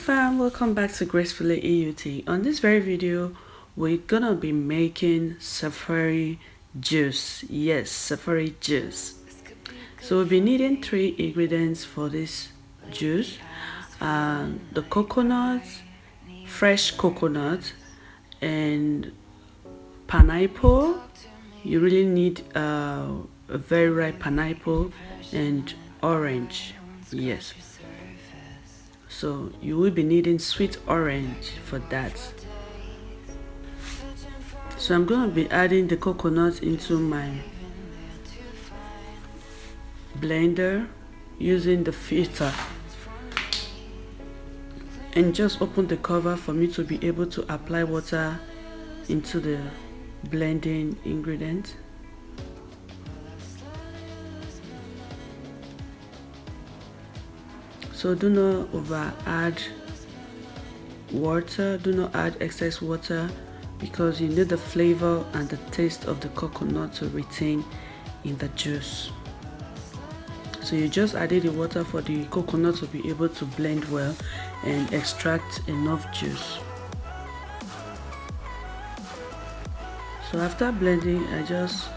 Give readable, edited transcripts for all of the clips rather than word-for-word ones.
fam, welcome back to Gracefully EUT. On this very video, we're gonna be making safari juice. Yes, safari juice. So we'll be needing 3 ingredients for this juice. The coconut, fresh coconut, and pineapple. You really need a very ripe pineapple and orange. Yes. So you will be needing sweet orange for that. So I'm going to be adding the coconut into my blender using the filter, and just open the cover for me to be able to apply water into the blending ingredient. So do not over add water, do not add excess water, because you need the flavor and the taste of the coconut to retain in the juice. So you just added the water for the coconut to be able to blend well and extract enough juice. So after blending, I just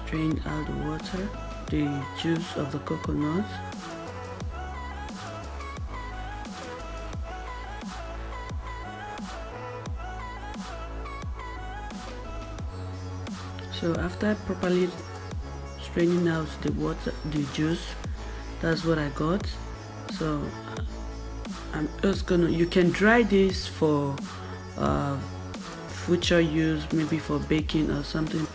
strained out the water, the juice of the coconut. So after properly straining out the water, the juice, that's what I got. So I'm just gonna, you can dry this for future use, maybe for baking or something.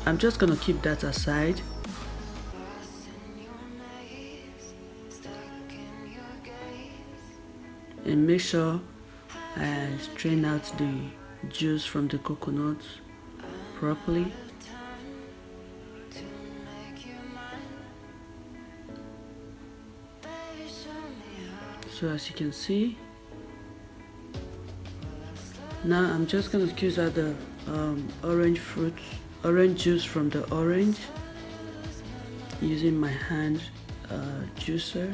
I'm just gonna keep that aside. And make sure I strain out the juice from the coconut properly. So as you can see, now I'm just going to squeeze out the orange juice from the orange using my hand juicer.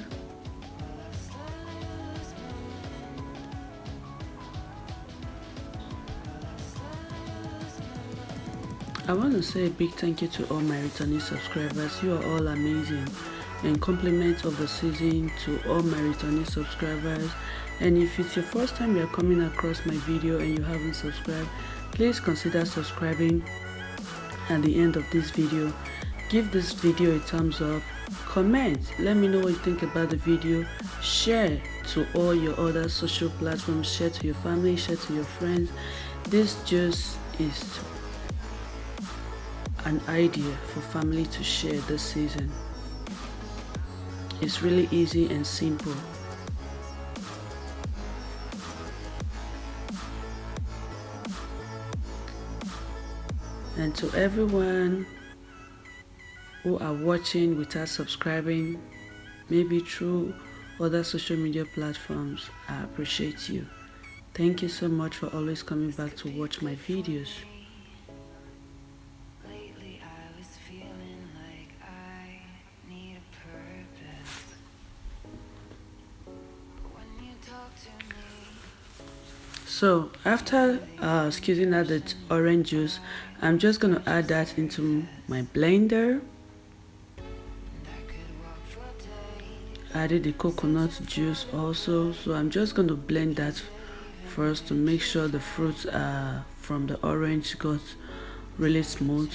I want to say a big thank you to all my returning subscribers. You are all amazing, and compliments of the season to all my returning subscribers. And if it's your first time you are coming across my video and you haven't subscribed, please consider subscribing. At the end of this video, give this video a thumbs up, comment, let me know what you think about the video, share to all your other social platforms, share to your family, share to your friends. This juice is an idea for family to share this season. It's really easy and simple. And to everyone who are watching without subscribing, maybe through other social media platforms, I appreciate you. Thank you so much for always coming back to watch my videos. So after squeezing out the orange juice, I'm just going to add that into my blender. Added the coconut juice also, so I'm just going to blend that first to make sure the fruits from the orange got really smooth.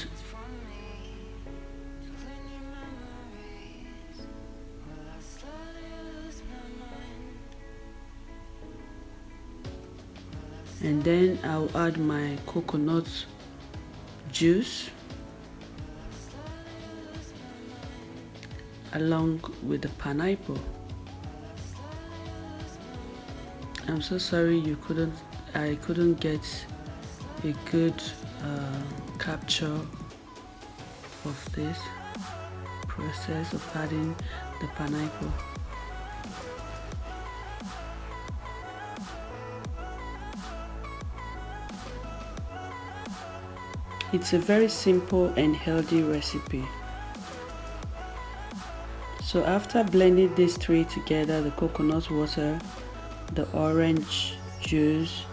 And then I'll add my coconut juice along with the pineapple. I'm so sorry I couldn't get a good capture of this process of adding the pineapple. It's a very simple and healthy recipe. So after blending these three together, the coconut water, the orange juice,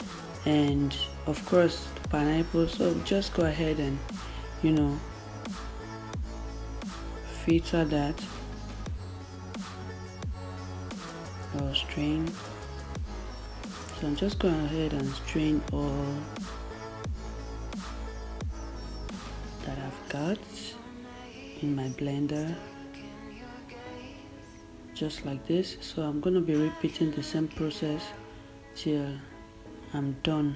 and of course the pineapple, so just go ahead and filter that or strain. So I'm just going ahead and strain all that I've got in my blender, just like this. So I'm going to be repeating the same process till I'm done.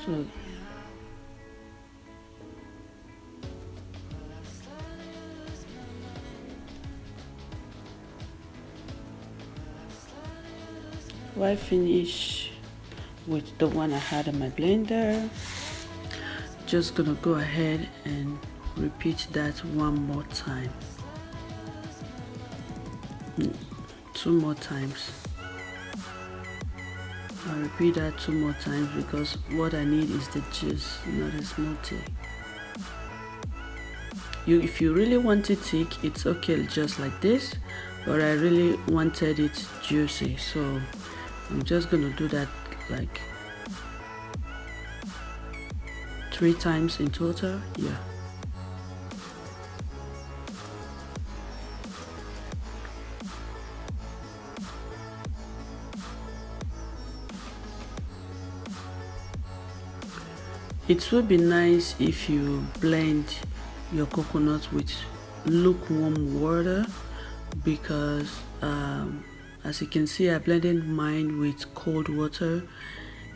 So when I finish with the one I had in my blender, just gonna go ahead and repeat that one more time, 2 more times. I'll repeat that 2 more times because what I need is the juice, not a smoothie. If you really want it thick, it's okay just like this, but I really wanted it juicy, so I'm just gonna do that like 3 times in total. Yeah. It would be nice if you blend your coconut with lukewarm water, because as you can see, I blended mine with cold water,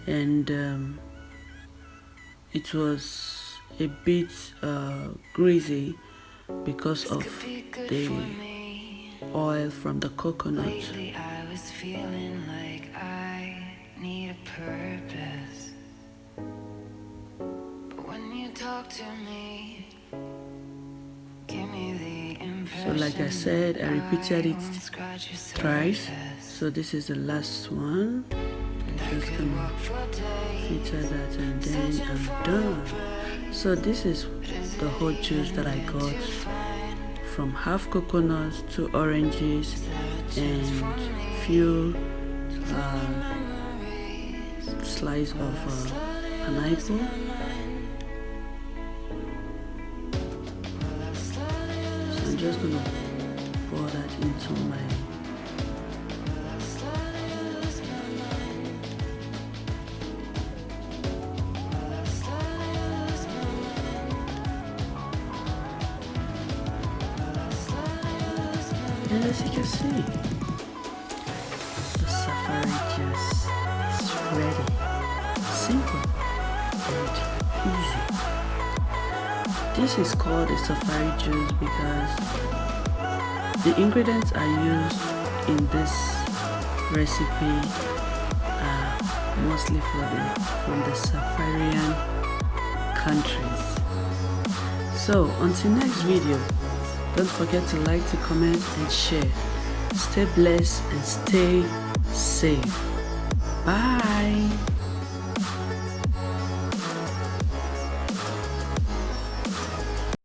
and it was a bit greasy because of the oil from the coconut. Lately I was feeling like I need a purpose, but when you talk to me, give me the impression. So like I said, I repeated it thrice, so this is the last one. Just gonna filter that and then I'm done. So this is the whole juice that I got from half coconuts, 2 oranges, and few slice of pineapple. So I'm just gonna pour that into my and as you can see, the safari juice is ready. Simple and easy. This is called a safari juice because the ingredients I used in this recipe are mostly from the safarian countries. So until next video, don't forget to like, to comment and share. Stay blessed and stay safe. Bye.